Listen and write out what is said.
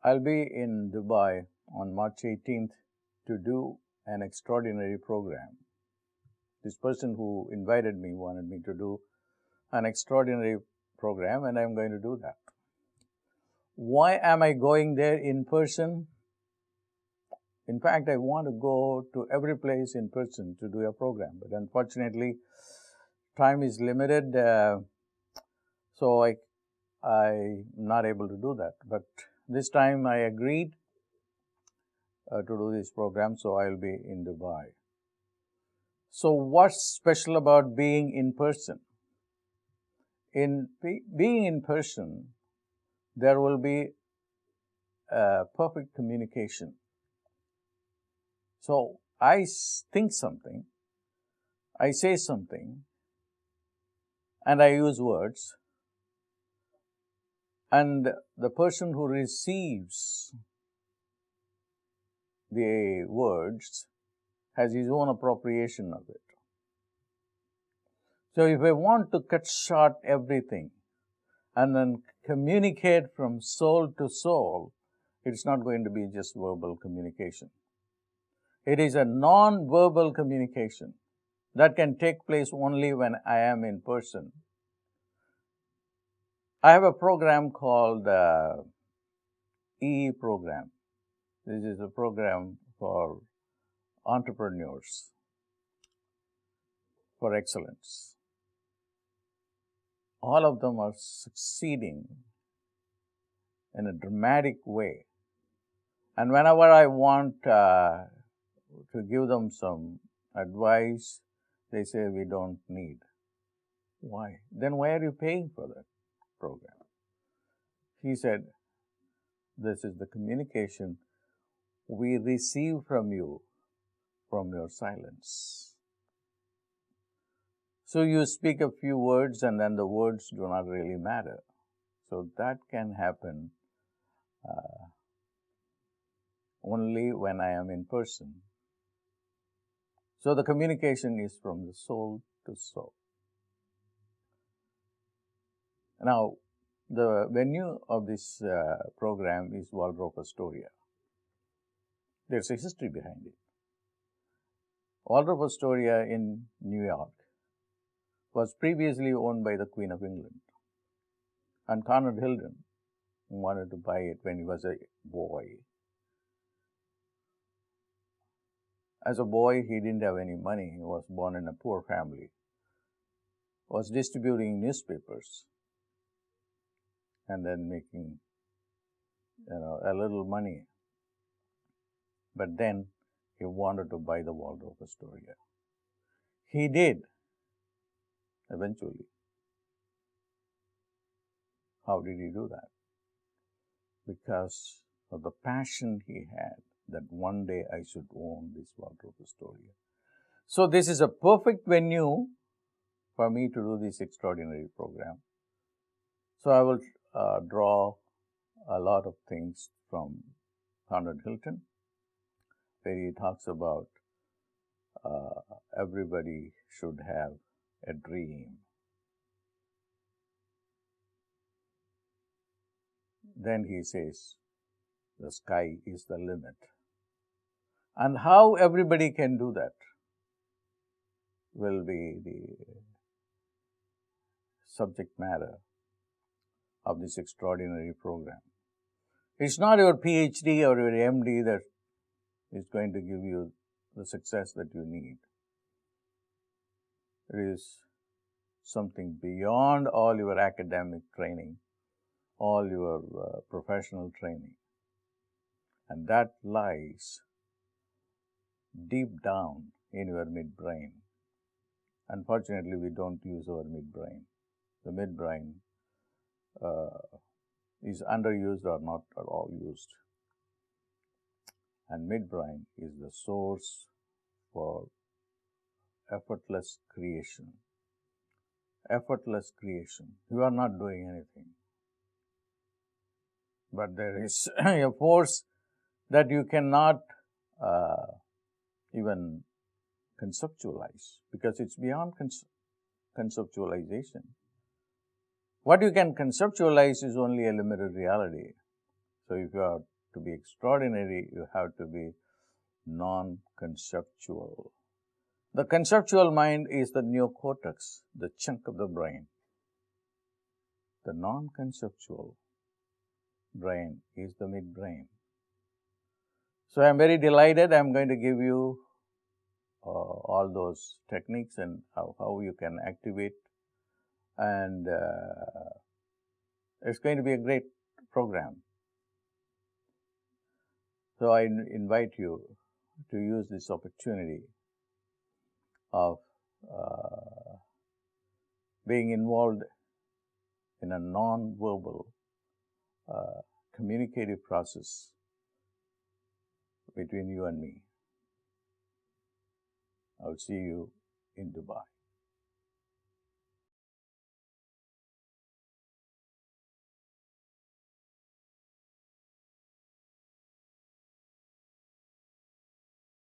I'll be in Dubai on March 18th to do an extraordinary program. This person who invited me wanted me to do an extraordinary program, and I'm going to do that. Why am I going there in person? In fact, I want to go to every place in person to do a program, but unfortunately, time is limited, so I'm not able to do that. But this time I agreed to do this program, so I'll be in Dubai. So what's special about being in person? In being in person, there will be perfect communication. So I think something, I say something, and I use words, and the person who receives the words has his own appropriation of it. So if I want to cut short everything and then communicate from soul to soul, it's not going to be just verbal communication. It is a non-verbal communication that can take place only when I am in person. I have a program called EE program. This is a program for entrepreneurs for excellence. All of them are succeeding in a dramatic way. And whenever I want to give them some advice, they say we don't need. Why? Then why are you paying for that program? He said, this is the communication we receive from you from your silence. So you speak a few words and then the words do not really matter. So that can happen only when I am in person. So the communication is from the soul to soul. Now, the venue of this program is Waldorf, Astoria. There's a history behind it. Waldorf, Astoria in New York was previously owned by the Queen of England. And Conrad Hilton wanted to buy it when he was a boy. As a boy, he didn't have any money. He was born in a poor family. Was distributing newspapers and then making, a little money. But then he wanted to buy the Waldorf Astoria. He did, eventually. How did he do that? Because of the passion he had that one day I should own this Waldorf Astoria. So this is a perfect venue for me to do this extraordinary program. So I will draw a lot of things from Conrad Hilton, where he talks about everybody should have a dream. Then he says, the sky is the limit. And how everybody can do that will be the subject matter of this extraordinary program. It's not your PhD or your MD that is going to give you the success that you need. It is something beyond all your academic training, all your professional training. And that lies deep down in your midbrain. Unfortunately, we don't use our midbrain. The midbrain is underused or not at all used. And midbrain is the source for effortless creation. Effortless creation. You are not doing anything. But there is a force that you cannot even conceptualize, because it's beyond conceptualization. What you can conceptualize is only a limited reality. So if you are to be extraordinary, you have to be non-conceptual. The conceptual mind is the neocortex, the chunk of the brain. The non-conceptual brain is the midbrain. So I am very delighted. I am going to give you all those techniques and how you can activate, and it's going to be a great program. So I invite you to use this opportunity of being involved in a non-verbal communicative process between you and me. I'll see you in Dubai.